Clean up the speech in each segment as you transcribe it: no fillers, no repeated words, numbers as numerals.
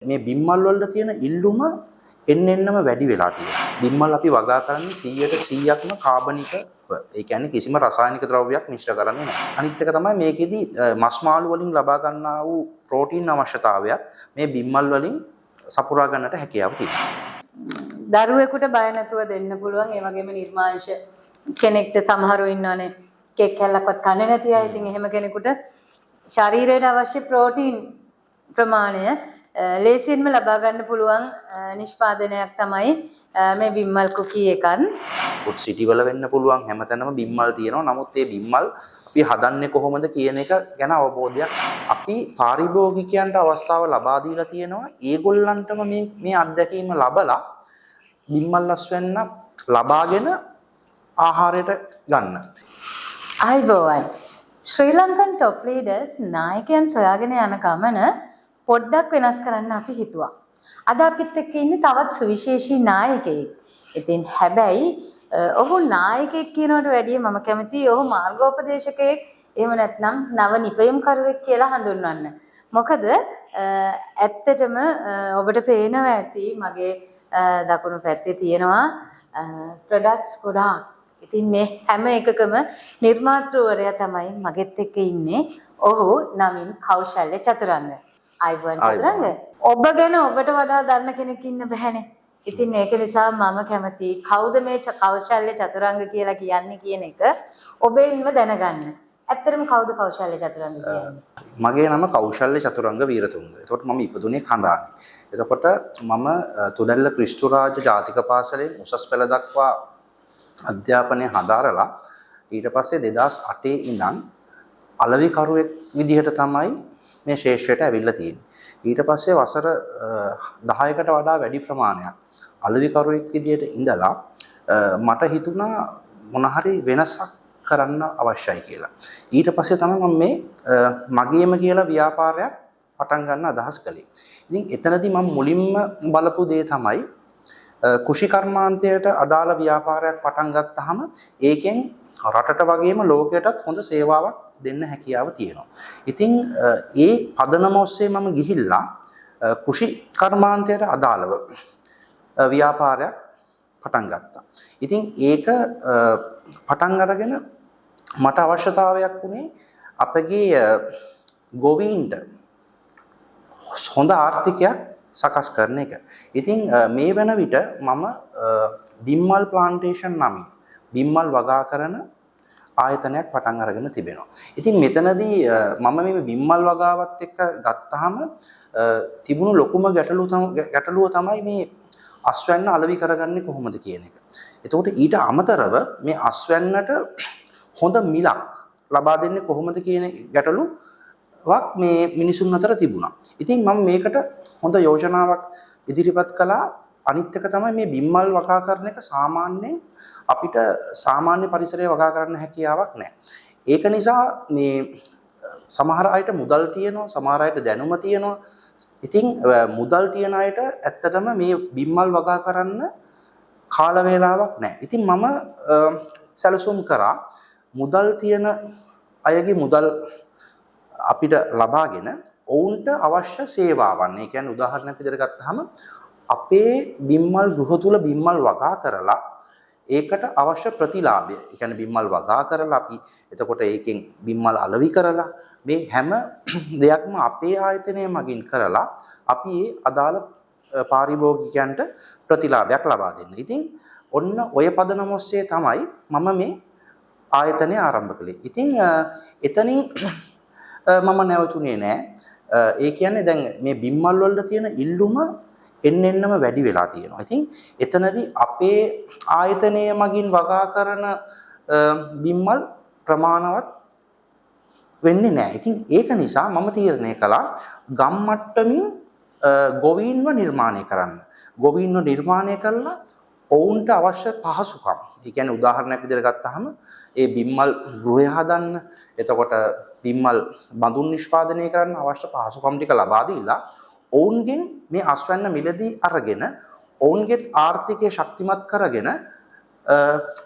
මේ බිම්මල් වල තියෙන ඉල්ලුම එන්නෙන්නම වැඩි වෙලා තියෙනවා. බිම්මල් අපි වගා කරන්නේ 100%ක්ම කාබනික. ඒ කියන්නේ කිසිම රසායනික ද්‍රව්‍යයක් මිශ්‍ර කරන්නේ නැහැ. අනිත් එක තමයි මේකෙදි මස් මාළු වලින් ලබා ගන්නා වූ ප්‍රෝටීන් අවශ්‍යතාවයත් මේ බිම්මල් වලින් සපුරා ගන්නට හැකියාව තියෙනවා. දරුවෙකුට බය නැතුව දෙන්න පුළුවන්. ඒ වගේම නිර්මාංශ කෙනෙක්ට සමහරව ඉන්නවනේ කේක් කැල්ලක්වත් කන්නේ නැති අය. ඉතින් එහෙම කෙනෙකුට ශරීරයට අවශ්‍ය ප්‍රෝටීන් ප්‍රමාණය ලේසියෙන්ම ලබා ගන්න පුළුවන් නිෂ්පාදනයක් තමයි මේ බිම්මල් කුකී එකන්. ෆුඩ් සිටි වල වෙන්න පුළුවන් හැමතැනම බිම්මල් තියෙනවා. නමුත් මේ බිම්මල් අපි හදන්නේ කොහොමද කියන එක ගැන අවබෝධයක් අපි පාරිභෝගිකයන්ට අවස්ථාව ලබා දීලා තියෙනවා. ඒගොල්ලන්ටම මේ අත්දැකීම ලබලා බිම්මල් අස්වැන්න ලබාගෙන ආහාරයට ගන්න. අයිබෝවන් ශ්‍රී ලංකන් টොප් ලීඩර්ස් නායකයන් සොයාගෙන යන ගමන පොඩ්ඩක් වෙනස් කරන්න අපි හිතුවා. අද අපිත් එක්ක ඉන්නේ තවත් සුවිශේෂී නායකයෙක්. ඉතින් හැබැයි ඔහු නායකයෙක් කියනවට වැඩිය මම කැමතියි ඔහු මාර්ගෝපදේශකයෙක් එහෙම නැත්නම් නව නිපැයුම්කරුවෙක් කියලා හඳුන්වන්න. මොකද ඇත්තටම ඔබට පේනවා ඇති මගේ දකුණු පැත්තේ තියෙනවා ප්‍රොඩක්ට්ස් ගොඩාක්. ඉතින් මේ හැම එකකම නිර්මාතෘවරයා තමයි මගෙත් එක්ක ඉන්නේ. ඔහු නමින් කෞශල්‍ය චතුරංග. අයිබෝන් චතුරංග. ඔබ ගැන ඔබට වඩා දන්න කෙනෙක් ඉන්න බෑනේ. ඉතින් ඒක නිසා මම කැමතියි කවුද මේ කෞශල්‍ය චතුරංග කියලා කියන්නේ කියන එක ඔබෙන්ම දැනගන්න. ඇත්තටම කවුද කෞශල්‍ය චතුරංග කියන්නේ? මගේ නම කෞශල්‍ය චතුරංග වීරතුංග. එතකොට මම ඉපදුනේ කඳානේ. එතකොට මම තුඩැල්ල ක්‍රිස්තුරාජ ජාතික පාසලෙන් උසස් පෙළ දක්වා අධ්‍යාපනය හදාරලා ඊට පස්සේ 2008 ඉඳන් අලවිකරුවෙක් විදිහට තමයි මේ ශේෂ්ත්‍රයට ඇවිල්ලා තියෙන්නේ. ඊට පස්සේ වසර 10කට වඩා වැඩි ප්‍රමාණයක් අලවිකරුවෙක් විදිහට ඉඳලා මට හිතුණා මොන හරි වෙනසක් කරන්න අවශ්‍යයි කියලා. ඊට පස්සේ තමයි මම මේ මගේම කියලා ව්‍යාපාරයක් පටන් ගන්න අදහස් කළේ. ඉතින් එතනදී මම මුලින්ම බලපු දේ තමයි කුෂි කර්මාන්තයට අදාළ ව්‍යාපාරයක් පටන් ගත්තාම ඒකෙන් රටට වගේම ලෝකයටත් හොඳ සේවාවක් දෙන්න හැකියාව තියෙනවා. ඉතින් ඒ පදනම ඔස්සේ මම ගිහිල්ලා කුෂි කර්මාන්තයට අදාළව ව්‍යාපාරයක් පටන් ගත්තා. ඉතින් ඒක පටන් අරගෙන මට අවශ්‍යතාවයක් වුණේ අපගේ ගොවීන්ට හොඳ ආර්ථිකයක් සකස් කරන එක. ඉතින් මේ වෙන විට මම බිම්මල් ප්ලාන්ටේෂන් නමින් බිම්මල් වගා කරන ආයතනයක් පටන් අරගෙන තිබෙනවා. ඉතින් මෙතනදී මම මේ බිම්මල් වගාවත් එක්ක ගත්තාම තිබුණු ලොකුම ගැටලුව තමයි මේ අස්වැන්න අලෙවි කරගන්නේ කොහොමද කියන එක. එතකොට ඊට අමතරව මේ අස්වැන්නට හොඳ මිලක් ලබා දෙන්නේ කොහොමද කියන ගැටලුවක් මේ මිනිසුන් අතර තිබුණා. ඉතින් මම මේකට හොඳ යෝජනාවක් ඉදිරිපත් කළා. අනිත් එක තමයි මේ බිම්මල් වගා කරන එක සාමාන්‍යයෙන් අපිට සාමාන්‍ය පරිසරයේ වගා කරන්න හැකියාවක් නැහැ. ඒක නිසා මේ සමහර අයට මුදල් තියෙනවා, සමහර අයට දැනුම තියෙනවා. ඉතින් මුදල් තියන අයට ඇත්තටම මේ බිම්මල් වගා කරන්න කාල වේලාවක් නැහැ. ඉතින් මම සැලසුම් කරා මුදල් තියන අයගේ මුදල් අපිට ලබාගෙන ඔවුන්ට අවශ්‍ය සේවාවන්. ඒ කියන්නේ උදාහරණයක් විදිහට ගත්තාම අපේ බිම්මල් ගෘහ තුල බිම්මල් වගා කරලා ඒකට අවශ්‍ය ප්‍රතිලාභය. ඒ කියන්නේ බිම්මල් වගා කරලා අපි එතකොට ඒකෙන් බිම්මල් අලෙවි කරලා මේ හැම දෙයක්ම අපේ ආයතනය මගින් කරලා අපි ඒ අදාළ පාරිභෝගිකයන්ට ප්‍රතිලාභයක් ලබා දෙන්න. ඉතින් ඔන්න ඔය පදනම ඔස්සේ තමයි මම මේ ආයතනය ආරම්භ කළේ. ඉතින් එතනින් මම නැවතුනේ නෑ. ඒ කියන්නේ දැන් මේ බිම්මල් වලට තියෙන ඉල්ලුම එන්නෙන්නම වැඩි වෙලා තියෙනවා. ඉතින් එතනදී අපේ ආයතනය මගින් වගා කරන බිම්මල් ප්‍රමාණවත් වෙන්නේ නැහැ. ඉතින් ඒක නිසා මම තීරණය කළා ගම් මට්ටමින් ගොවීන්ව නිර්මාණය කරන්න. ගොවීන්ව නිර්මාණය කළා ඔවුන්ට අවශ්‍ය පහසුකම්. ඒ කියන්නේ උදාහරණයක් විදිහට ගත්තාම ඒ බිම්මල් ගෘහය හදන්න, එතකොට බිම්මල් බඳුන් නිෂ්පාදනය කරන්න අවශ්‍ය පහසුකම් ටික ලබා දීලා ඔවුන්ගෙන් මේ අස්වැන්න මිලදී අරගෙන ඔවුන්ගේ ආර්ථිකය ශක්තිමත් කරගෙන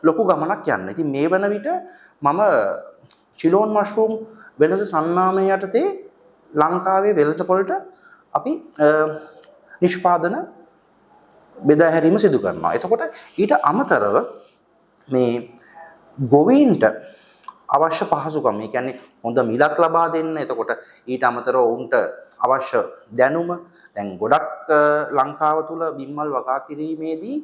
ලොකු ගමනක් යන්න. ඉතින් මේ වන විට මම චිලෝන් මෂ්රූම් වෙළඳ සන්නාමය යටතේ ලංකාවේ වෙළඳ පොළට අපි නිෂ්පාදන බෙදා හැරීම සිදු කරනවා. එතකොට ඊට අමතරව මේ ගොවීන්ට අවශ්‍ය පහසුකම්, ඒ කියන්නේ හොඳ මිලක් ලබා දෙන්න. එතකොට ඊට අමතරව ඔවුන්ට අවශ්‍ය දැනුම, දැන් ගොඩක් ලංකාව තුල බිම්මල් වගා කිරීමේදී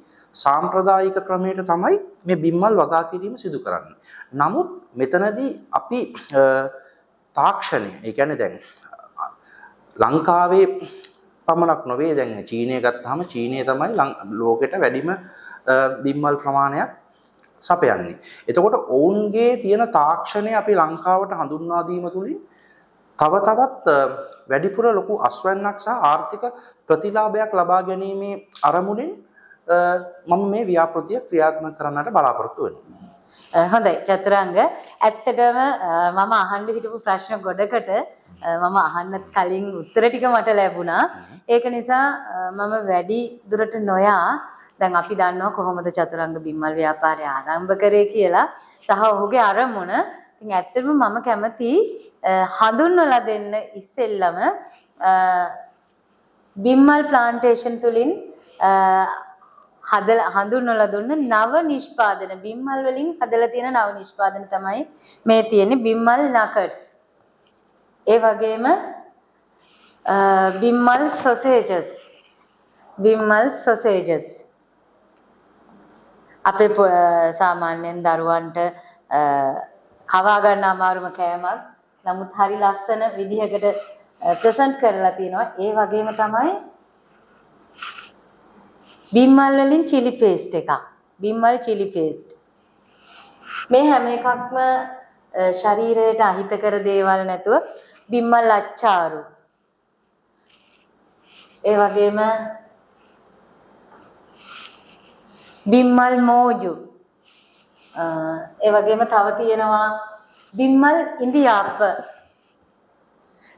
සාම්ප්‍රදායික ක්‍රමයට තමයි මේ බිම්මල් වගා කිරීම සිදු කරන්නේ. නමුත් මෙතනදී අපි තාක්ෂණය, ඒ කියන්නේ දැන් ලංකාවේ පමණක් නොවේ, දැන් චීනය ගත්තාම චීනය තමයි ලෝකෙට වැඩිම බිම්මල් ප්‍රමාණයක් සපයන්නේ. එතකොට ඔවුන්ගේ තියෙන තාක්ෂණය අපි ලංකාවට හඳුන්වා දීම තුලින් තව තවත් වැඩිපුර ලොකු අස්වැන්නක් සහ ආර්ථික ප්‍රතිලාභයක් ලබා ගැනීමේ අරමුණින් මම මේ ව්‍යාපෘතිය ක්‍රියාත්මක කරන්නට බලාපොරොත්තු වෙනවා. හොඳයි චතුරංග, ඇත්තටම මම අහන්න හිටපු ප්‍රශ්න ගොඩකට මම අහන්න කලින් උත්තර ටික මට ලැබුණා. ඒක නිසා මම වැඩි දුරට නොයා දැන් අපි දන්නවා කොහොමද චතුරංග බිම්මල් ව්‍යාපාරය ආරම්භ කරේ කියලා සහ ඔහුගේ අරමුණ. ඉතින් ඇත්තටම මම කැමති හඳුන්වලා දෙන්න ඉස්සෙල්ලම බිම්මල් ප්ලාන්ටේෂන් තුලින් හඳුන්වලා දුන්න නව නිෂ්පාදන, බිම්මල් වලින් හදලා තියෙන නව නිෂ්පාදන තමයි මේ තියෙන්නේ බිම්මල් නකට්ස්. ඒ වගේම බිම්මල් සොසේජස් අපේ සාමාන්‍යයෙන් දරුවන්ට කවා ගන්න අමාරුම කෑමක්, නමුත් හරි ලස්සන විදිහකට ප්‍රසන්ට් කරලා තියෙනවා. ඒ වගේම තමයි බිම්මල් වලින් chili paste එකක්, බිම්මල් chili paste. මේ හැම එකක්ම ශරීරයට අහිතකර දේවල් නැතුව බිම්මල් අච්චාරු. ඒ වගේම බිම්මල් මෝජු. ඒ වගේම තව තියෙනවා බිම්මල් ඉන්දියාප්ප.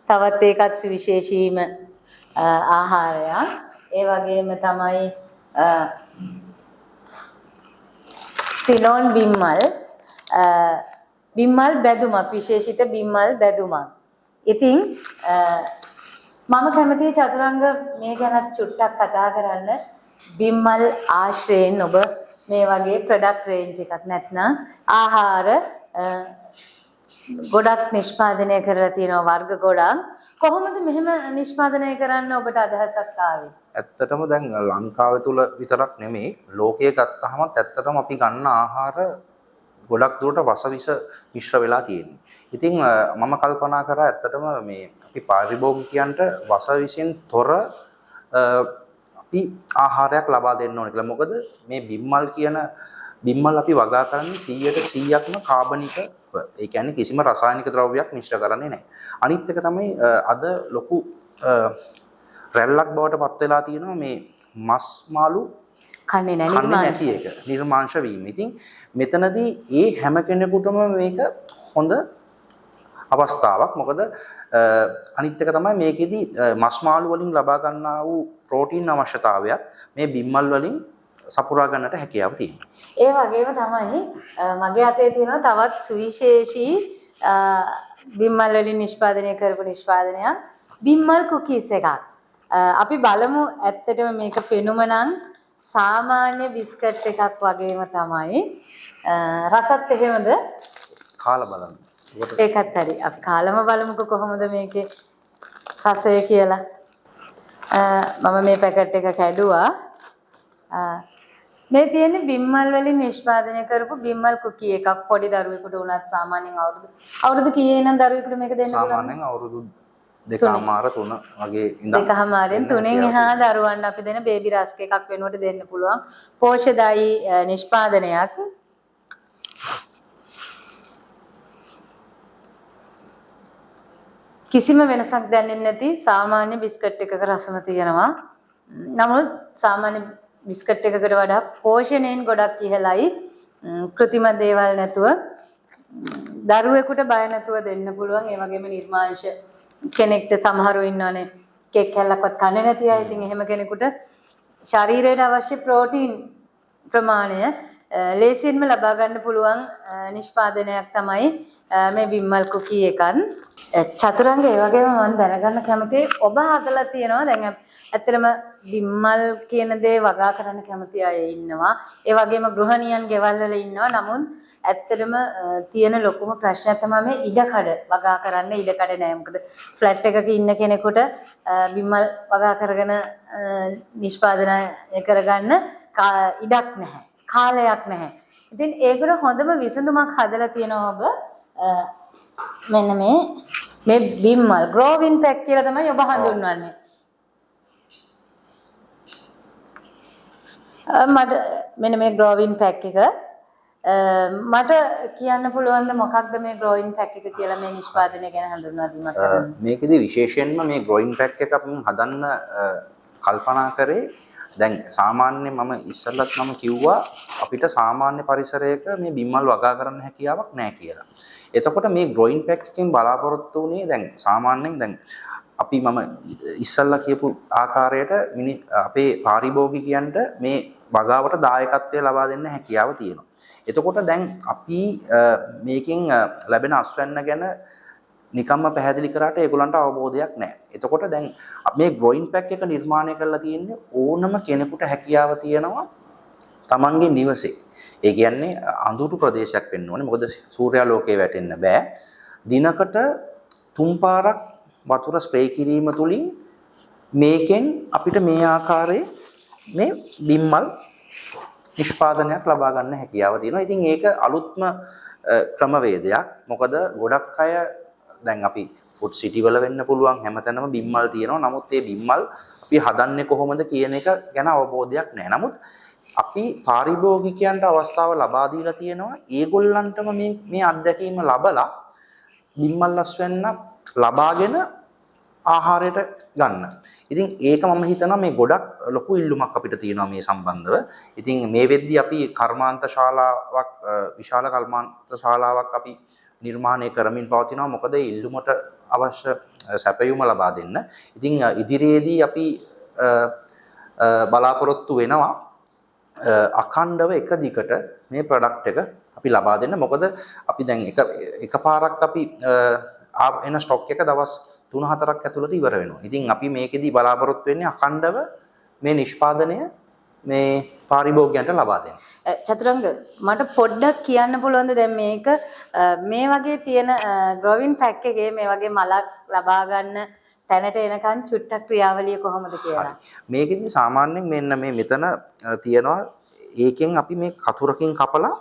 තවත් ඒකත් සුවිශේෂීම ආහාරයක්. ඒ වගේම තමයි සිලෝන් බිම්මල්, බිම්මල් බැදුමක්, විශේෂිත බිම්මල් බැදුමක්. ඉතින් මම කැමතියි චතුරංග මේ ගැන චුට්ටක් කතා කරන්න. බිම්මල් ආශ්‍රයෙන් ඔබ මේ වගේ ප්‍රොඩක්ට් රේන්ජ් එකක් නැත්නම් ආහාර ගොඩක් නිෂ්පාදනය කරලා තියෙනවා, වර්ග ගොඩක්. කොහොමද මෙහෙම නිෂ්පාදනය කරන්න ඔබට අදහසක් ආවේ? ඇත්තටම දැන් ලංකාව තුල විතරක් නෙමෙයි, ලෝකයේ ගත්තහම ඇත්තටම අපි ගන්න ආහාර ගොඩක් දුරට වසවිස මිශ්‍ර වෙලා තියෙනවා. ඉතින් මම කල්පනා කරා ඇත්තටම මේ අපි පාරිභෝගිකයන්ට වසවිසෙන් තොර අපි ආහාරයක් ලබා දෙන්න ඕනේ කියලා. මොකද මේ බිම්මල් අපි වගා කරන්නේ 100%ක්ම කාබනික, ඒ කියන්නේ කිසිම රසායනික ද්‍රව්‍යයක් මිශ්‍ර කරන්නේ නැහැ. අනිත් එක තමයි අද ලොකු රැල්ලක් බවට පත් වෙලා තියෙනවා මේ මස් මාළු කන්නේ නැති එක නිර්මාංශ වීම. ඉතින් මෙතනදී ඒ හැම කෙනෙකුටම මේක හොඳ අවස්ථාවක්. මොකද අනිත් එක තමයි මේකෙදි මස් මාළු වලින් ලබා ගන්නා වූ ප්‍රෝටීන් අවශ්‍යතාවයත් මේ බිම්මල් වලින් සපුරා ගන්නට හැකියාව තියෙනවා. ඒ වගේම තමයි මගේ අතේ තියෙනවා තවත් සුවිශේෂී බිම්මල් වලින් නිෂ්පාදනය කරපු නිෂ්පාදනයක්, බිම්මල් කුකීස් එකක්. අපි බලමු ඇත්තටම මේක පෙනුම නම් සාමාන්‍ය බිස්කට් එකක් වගේම තමයි. රසත් එහෙමද? කාලා බලන්න. ඒකත් හරි. අපි කාලම බලමුකෝ කොහොමද මේකේ රසය කියලා. මම මේ පැකට් එක කැඩුවා. මේ තියෙන්නේ බිම්මල් වලින් නිෂ්පාදනය කරපු බිම්මල් කුකී එකක්. පොඩි දරුවෙකුට උනත් සාමාන්‍යයෙන් අවුරුදු කීයේ නම් දරුවෙකුට මේක දෙන්න පුළුවන්? සාමාන්‍යයෙන් අවුරුදු 2.5 3 වගේ ඉඳන් 2.5න් 3න් එහා දරුවන්ට අපි දෙන බේබි රස්ක් එකක් වෙනුවට දෙන්න පුළුවන් පෝෂ්‍යදායී නිෂ්පාදනයක්. කිසිම වෙනසක් දැනෙන්නේ නැති සාමාන්‍ය බිස්කට් එකක රසම තියෙනවා. නමුත් සාමාන්‍ය බිස්කට් එකකට වඩා පෝෂණයෙන් ගොඩක් ඉහළයි. කෘත්‍රිම දේවල් නැතුව දරුවෙකුට බය නැතුව දෙන්න පුළුවන්. ඒ වගේම නිර්මාංශ කෙනෙක්ට සමහරව ඉන්නවනේ කේක් කැල්ලක්වත් කන්නේ නැති අය. ඉතින් එහෙම කෙනෙකුට ශරීරයට අවශ්‍ය ප්‍රෝටීන් ප්‍රමාණය ලේසියෙන්ම ලබා ගන්න පුළුවන් නිෂ්පාදනයක් තමයි මේ බිම්මල් කුකී එකන් චතුරංග ඒ වගේම මම දැනගන්න කැමතියි ඔබ හදලා තියෙනවා දැන් ඇත්තටම බිම්මල් කියන දේ වගා කරන්න කැමති අය ඉන්නවා ඒ වගේම ගෘහණියන් ගෙවල් වල ඉන්නවා නමුත් ඇත්තටම තියෙන ලොකුම ප්‍රශ්නය තමයි මේ ඉඩකඩ වගා කරන්න ඉඩකඩ නැහැ මොකද ෆ්ලැට් එකක ඉන්න කෙනෙකුට බිම්මල් වගා කරගෙන නිෂ්පාදනය කරගන්න ඉඩක් නැහැ කාලයක් නැහැ ඉතින් ඒකට හොඳම විසඳුමක් හදලා තියෙනවා ඔබ මෙන්න මේ බිම්මල් ග්‍රෝවින් පැක් කියලා තමයි ඔබ හඳුන්වන්නේ මට මෙන්න මේ ග්‍රෝවින් පැක් එක මට කියන්න පුළුවන් ද මොකක්ද මේ ග්‍රෝවින් පැක් එක කියලා මේ නිෂ්පාදනය ගැන හඳුන්වා දීමක් කරන්න. මේකෙදි විශේෂයෙන්ම මේ ග්‍රෝවින් පැක් එක අපි හදන්න කල්පනා කරේ දැන් සාමාන්‍යයෙන් මම ඉස්සෙල්ලත් මම කිව්වා අපිට සාමාන්‍ය පරිසරයක මේ බිම්මල් වගා කරන්න හැකියාවක් නැහැ කියලා. එතකොට මේ ග්‍රෝවින් පැක් එකෙන් බලාපොරොත්තු වුණේ දැන් සාමාන්‍යයෙන් දැන් අපි මම ඉස්සෙල්ලා කියපු ආකාරයට අපේ පාරිභෝගිකයන්ට මේ වගාවට දායකත්වය ලබා දෙන්න හැකියාව තියෙනවා. එතකොට දැන් අපි මේකෙන් ලැබෙන අස්වැන්න ගැන නිකම්ම පැහැදිලි කරාට ඒගොල්ලන්ට අවබෝධයක් නැහැ. එතකොට දැන් මේ ග්‍රෝයින් පැක් එක නිර්මාණය කරලා තියෙන්නේ ඕනම කෙනෙකුට හැකියාව තියෙනවා Tamange නිවසේ. ඒ කියන්නේ අඳුරු ප්‍රදේශයක් වෙන්න ඕනේ. මොකද සූර්යාලෝකයේ වැටෙන්න බෑ. දිනකට 3 පාරක් වතුර ස්ප්‍රේ කිරීම තුලින් මේකෙන් අපිට මේ ආකාරයේ මේ බිම්මල් නිෂ්පාදනයක් ලබා ගන්න හැකියාව තියෙනවා. ඉතින් ඒක අලුත්ම ක්‍රමවේදයක්. මොකද ගොඩක් අය දැන් අපි ෆුඩ් සිටි වල වෙන්න පුළුවන් හැමතැනම බිම්මල් තියෙනවා. නමුත් මේ බිම්මල් අපි හදන්නේ කොහොමද කියන එක ගැන අවබෝධයක් නැහැ. නමුත් අපි පාරිභෝගිකයන්ට අවස්ථාව ලබා දීලා තියෙනවා. ඒගොල්ලන්ටම මේ අත්දැකීම ලබලා බිම්මල් අස්වැන්න ලබාගෙන ආහාරයට ගන්න. ඉතින් ඒක මම හිතනවා මේ ගොඩක් ලොකු ඉල්ලුමක් අපිට තියෙනවා මේ සම්බන්ධව. ඉතින් මේ වෙද්දී අපි කර්මාන්ත ශාලාවක් විශාල කර්මාන්ත ශාලාවක් අපි නිර්මාණය කරමින් පවතිනවා. මොකද ඒ ඉල්ලුමට අවශ්‍ය සැපයුම ලබා දෙන්න. ඉතින් ඉදිරියේදී අපි බලාපොරොත්තු වෙනවා අඛණ්ඩව එක දිගට මේ ප්‍රොඩක්ට් එක අපි ලබා දෙන්න. මොකද අපි දැන් එකපාරක් අපි එන ස්ටොක් එක දවස් 3-4ක් ඇතුළත ඉවර වෙනවා. ඉතින් අපි මේකෙදි බලාපොරොත්තු වෙන්නේ අඛණ්ඩව මේ නිෂ්පාදනය මේ පාරිභෝගිකයන්ට ලබා දෙන්න. චතුරංග මට පොඩ්ඩක් කියන්න පුළුවන්ද දැන් මේක මේ වගේ තියෙන ග්‍රෝවින් පැක් එකේ මේ වගේ මලක් ලබා ගන්න තැනට එනකන් චුට්ටක් ක්‍රියාවලිය කොහොමද කියලා. මේකෙදි සාමාන්‍යයෙන් මෙන්න මේ මෙතන තියනවා ඒකෙන් අපි මේ කතුරකින් කපලා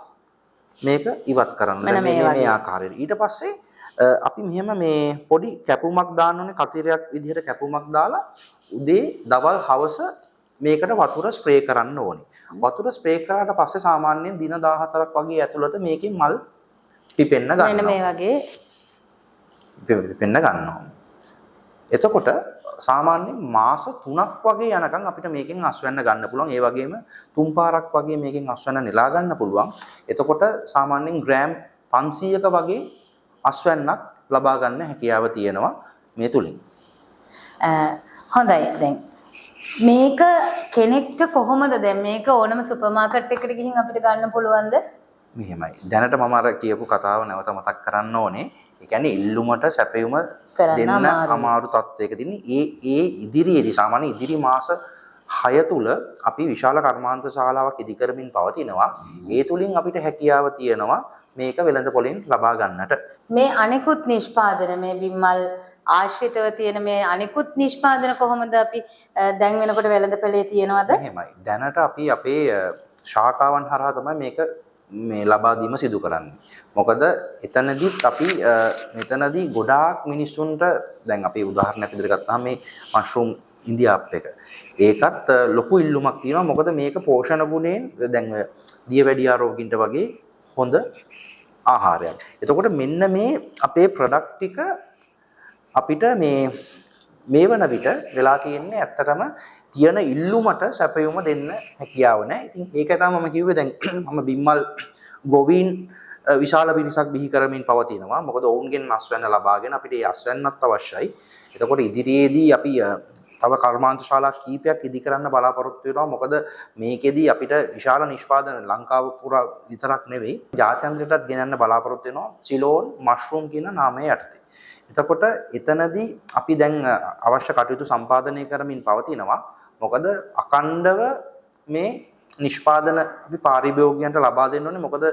මේක ඉවත් කරන්න. මේ ආකාරයට. ඊට පස්සේ අපි මෙහෙම මේ පොඩි කැපුමක් දාන්න ඕනේ කතිරයක් විදිහට කැපුමක් දාලා උදේ දවල් හවස මේකට වතුර ස්ප්‍රේ කරන්න ඕනේ. වතුර ස්ප්‍රේ කරාට පස්සේ සාමාන්‍යයෙන් දින 14ක් වගේ ඇතුළත මේකෙන් මල් පිපෙන්න ගන්නවා. මෙන්න මේ වගේ පිපෙන්න ගන්නවා. එතකොට සාමාන්‍යයෙන් මාස 3ක් වගේ යනකම් අපිට මේකෙන් අස්වැන්න ගන්න පුළුවන්. ඒ වගේම 3 පාරක් වගේ මේකෙන් අස්වැන්න නෙලා ගන්න පුළුවන්. එතකොට සාමාන්‍යයෙන් ග්‍රෑම් 500ක වගේ අස්වැන්නක් ලබා ගන්න හැකියාව තියෙනවා මේ තුලින්. හොඳයි. දැන් මේක කෙනෙක්ට කොහොමද දැන් මේක ඕනම සුපර් මාකට් එකකට ගිහින් අපිට ගන්න පුළුවන්ද? මෙහෙමයි. දැනට මම අර කියපු කතාව නැවත මතක් කරන්න ඕනේ. ඒ කියන්නේ ඉල්ලුමට සැපයුම දෙන්න අමාරු තත්ත්වයක තියෙන්නේ. ඒ ඉදිරියේදී සාමාන්‍ය ඉදිරි මාස 6 තුල අපි විශාල කර්මාන්ත ශාලාවක් ඉදි කරමින් පවතිනවා. ඒ තුලින් අපිට හැකියාව තියෙනවා මේක වෙළඳ පොලෙන් ලබා ගන්නට. මේ අනිකුත් නිෂ්පාදන මේ බිම්මල් ආශ්‍රිතව තියෙන මේ අනිකුත් නිෂ්පාදන කොහොමද අපි දැන් වෙනකොට වෙළඳපොලේ තියෙනවද? එහෙමයි. දැනට අපි අපේ ශාඛාවන් හරහා තමයි මේක මේ ලබා දීම සිදු කරන්නේ. මොකද එතනදිත් අපි මෙතනදී ගොඩාක් මිනිස්සුන්ට දැන් අපි උදාහරණයක් විදිහට ගත්තාම මේ මෂ්රූම් ඉන්දියාප් එක. ඒකත් ලොකු ඉල්ලුමක් තියෙනවා. මොකද මේක පෝෂණ ගුණයෙන් දැන් දියවැඩිය ආරෝග්‍යින්ට වගේ හොඳ ආහාරයක්. එතකොට මෙන්න මේ අපේ ප්‍රොඩක්ට් ටික අපිට මේ වන විට වෙලා තියෙන්නේ ඇත්තටම තියෙන ඉල්ලුමට සැපයුම දෙන්න හැකියාව නැහැ. ඉතින් ඒක තමයි මම කිව්වේ දැන් මම බිම්මල් ගොවීන් විශාල පිරිසක් බිහි කරමින් පවතිනවා. මොකද ඔවුන්ගෙන් අස්වැන්න ලබාගෙන අපිට ඒ අස්වැන්නත් අවශ්‍යයි. එතකොට ඉදිරියේදී අපි තව කර්මාන්ත ශාලා කීපයක් ඉදි කරන්න බලාපොරොත්තු වෙනවා. මොකද මේකෙදි අපිට විශාල නිෂ්පාදන ලංකාව පුරා විතරක් නෙවෙයි ජාත්‍යන්තරයටත් ගෙනන්න බලාපොරොත්තු වෙනවා සිලෝන් මෂ්රූම් කියන නාමය යටතේ. එතකොට එතනදී අපි දැන් අවශ්‍ය කටයුතු සම්පාදනය කරමින් පවතිනවා. මොකද අකණ්ඩව මේ නිෂ්පාදන අපි පාරිභෝගිකයන්ට ලබා දෙන්න ඕනේ. මොකද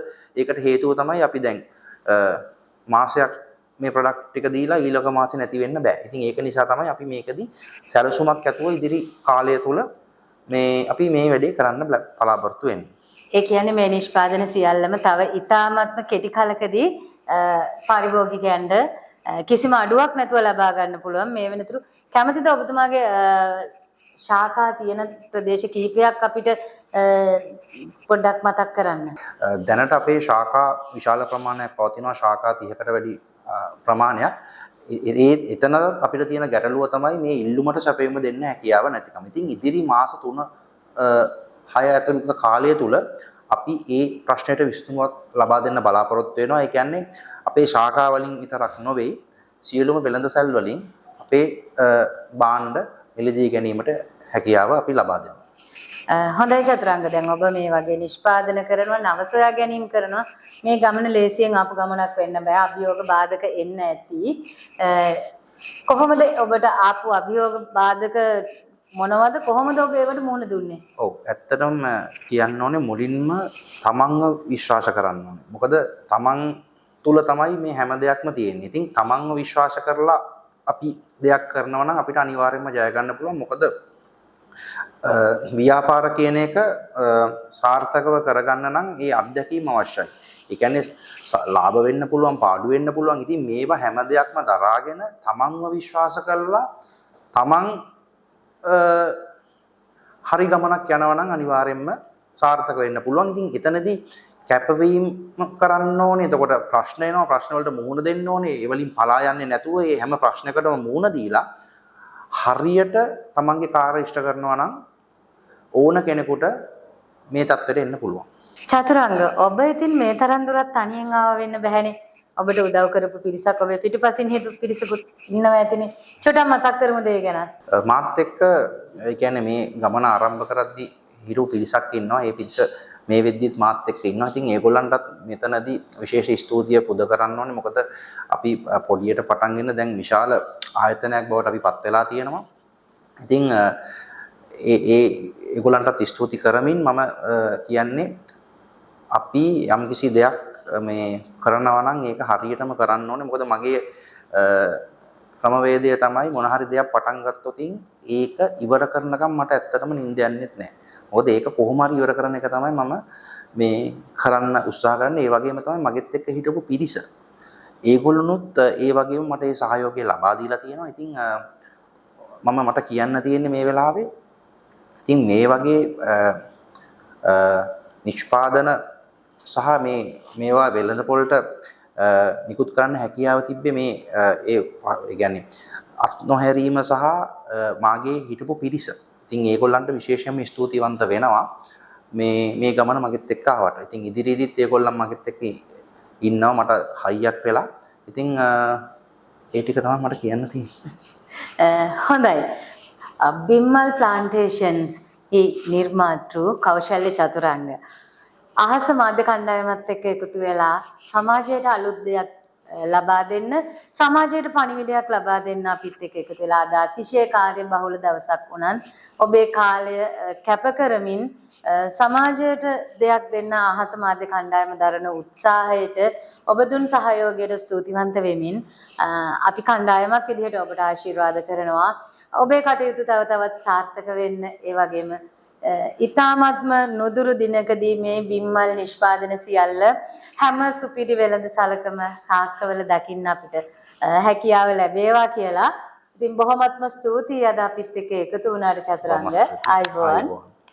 ඒකට හේතුව තමයි අපි දැන් මාසයක් මේ ප්‍රොඩක්ට් ටික දීලා ඊළඟ මාසේ නැති වෙන්න බෑ. ඉතින් ඒක නිසා තමයි අපි මේකදී සැලසුමක් ඇතුව ඉදිරි කාලය තුල අපි මේ වැඩේ කරන්න බලාපොරොත්තු වෙන්නේ. ඒ කියන්නේ මේ නිෂ්පාදන සියල්ලම තව ඉතාමත්ම කෙටි කාලකදී පාරිභෝගිකයන්ට කිසිම අඩුවක් නැතුව ලබා ගන්න පුළුවන්. මේ වෙනතුරු කැමතිද ඔබතුමාගේ ශාඛා තියෙන ප්‍රදේශ කිහිපයක් අපිට පොඩ්ඩක් මතක් කරන්න. දැනට අපේ ශාඛා විශාල ප්‍රමාණයක් පවතිනවා. ශාඛා 30කට වැඩි ප්‍රමාණයක්. එතන අපිට තියෙන ගැටලුව තමයි මේ ඉල්ලුමට සැපයීම දෙන්න හැකියාව නැතිකම. ඉතින් ඉදිරි මාස 3-6 ඇතුළත කාලය තුල අපි ඒ ප්‍රශ්නයට විසඳුමක් ලබා දෙන්න බලාපොරොත්තු වෙනවා. ඒ කියන්නේ අපේ ශාඛා වලින් විතරක් නොවේ සියලුම වෙළඳසැල් වලින් අපේ භාණ්ඩ මිලදී ගැනීමට හැකියාව අපි ලබා දෙනවා. හොඳයි චතුරංග, දැන් ඔබ මේ වගේ නිෂ්පාදන කරනවා, නව සොයා ගැනීම කරනවා. මේ ගමන ලේසියෙන් ආපු ගමනක් වෙන්න බෑ. අභියෝග බාධක එන්න ඇති. කොහොමද ඔබට ආපු අභියෝග බාධක මොනවද? කොහොමද ඔබ ඒවට මුහුණ දුන්නේ? ඔව්, ඇත්තටම කියන්න ඕනේ මුලින්ම තමන්ව විශ්වාස කරන්න ඕනේ. මොකද තමන් තුල තමයි මේ හැම දෙයක්ම තියෙන්නේ. ඉතින් තමන්ව විශ්වාස කරලා අපි දෙයක් කරනවා නම් අපිට අනිවාර්යයෙන්ම ජය ගන්න පුළුවන්. මොකද ව්‍යාපාර කියන එක සාර්ථකව කරගන්න නම් ඒ අත්දැකීම අවශ්‍යයි. ඒ කියන්නේ ලාභ වෙන්න පුළුවන්, පාඩු වෙන්න පුළුවන්. ඉතින් මේවා හැම දෙයක්ම දරාගෙන තමන්ව විශ්වාස කරලා තමන් හරි ගමනක් යනවා නම් අනිවාර්යයෙන්ම සාර්ථක වෙන්න පුළුවන්. ඉතින් එතනදී කැපවීම කරන්න ඕනේ. එතකොට ප්‍රශ්න එනවා, ප්‍රශ්න වලට මුහුණ දෙන්න ඕනේ. ඒ වලින් පලා යන්නේ නැතුව මේ හැම ප්‍රශ්නයකටම මුහුණ දීලා හරියට තමන්ගේ කාර්ය ඉෂ්ට කරනවා නම් ඕන කෙනෙකුට මේ තත්ත්වයට එන්න පුළුවන්. චතුරංග, ඔබ ඉතින් මේ තරම් දුරක් තනියෙන් ආව වෙන්න බැහැනේ. ඔබට උදව් කරපු පිරිසක්, ඔබේ පිටුපසින් හිටපු පිරිසකුත් ඉන්නවා ඇතිනේ. චොටක් මතක් කරමු දෙය ගැන. මාත් එක්ක ඒ කියන්නේ මේ ගමන ආරම්භ කරද්දී හිරු පිරිසක් ඉන්නවා. ඒ පිරිස මේ වෙද්දිත් මාත් එක්ක ඉන්නවා. ඉතින් ඒගොල්ලන්ටත් මෙතනදී විශේෂ ස්තුතිය පුද කරන්න ඕනේ. මොකද අපි පොඩියට පටන් ගෙන දැන් විශාල ආයතනයක් බවට අපි පත් වෙලා තියෙනවා. ඉතින් ඒගොල්ලන්ටත් ස්තුති කරමින් මම කියන්නේ අපි යම්කිසි දෙයක් මේ කරනවා නම් ඒක හරියටම කරන්න ඕනේ. මොකද මගේ ක්‍රමවේදය තමයි මොන හරි දෙයක් පටන් ගත්තොත් ඒක ඉවර කරනකම් මට ඇත්තටම නිින්ද යන්නේ නැහැ. මොකද ඒක කොහොම හරි ඉවර කරන එක තමයි මම මේ කරන්න උත්සාහ කරන්නේ. ඒ වගේම තමයි මගෙත් එක්ක හිටපු පිරිස. ඒගොල්ලොනුත් ඒ වගේම මට ඒ සහයෝගය ලබා දීලා තියෙනවා. ඉතින් මට කියන්න තියෙන්නේ මේ වෙලාවේ ඉතින් මේ වගේ නිෂ්පාදන සහ මේවා වෙළඳ පොළට නිකුත් කරන්න හැකියාව තිබ්බේ මේ ඒ කියන්නේ අත් නොහැරීම සහ මාගේ හිටපු පිරිස. ඉතින් ඒගොල්ලන්ට විශේෂයෙන්ම ස්තුතිවන්ත වෙනවා මේ ගමන මගෙත් එක්ක ආවට. ඉතින් ඉදිරියේදීත් ඒගොල්ලන් මගෙත් එක්ක ඉන්නවා මට හයියක් වෙලා. ඉතින් ඒ ටික තමයි මට කියන්න තියෙන්නේ. හොඳයි. බිම්මල් ප්ලාන්ටේෂන්ස් නිර්මාතෘ කෞශල්‍ය චතුරංග අහස මාධ්‍ය කණ්ඩායමත් එක්ක එකතු වෙලා සමාජයට අලුත් දෙයක් ලබා දෙන්න, සමාජයට පණිවිඩයක් ලබා දෙන්න අපිත් එක්ක එකතු වෙලා අද අතිශය කාර්යබහුල දවසක් වුණත් ඔබේ කාලය කැප කරමින් සමාජයට දෙයක් දෙන්න අහස මාධ්‍ය කණ්ඩායම දරන උත්සාහයට ඔබ දුන් සහයෝගයට ස්තුතිවන්ත වෙමින් අපි කණ්ඩායමක් විදිහට ඔබට ආශිර්වාද කරනවා. ඔබේ කටයුතු තව තවත් සාර්ථක වෙන්න, ඒ වගේම ඉතාමත්ම නුදුරු දිනකදී මේ බිම්මල් නිෂ්පාදන සියල්ල හැම සුපිරි වෙළඳ සලකම රාක්කවල දකින්න අපිට හැකියාව ලැබේවා කියලා. ඉතින් බොහොමත්ම ස්තුතියි අද අපිත් එක්ක එකතු වුණාට චතුරංග. ආයුබෝවන්.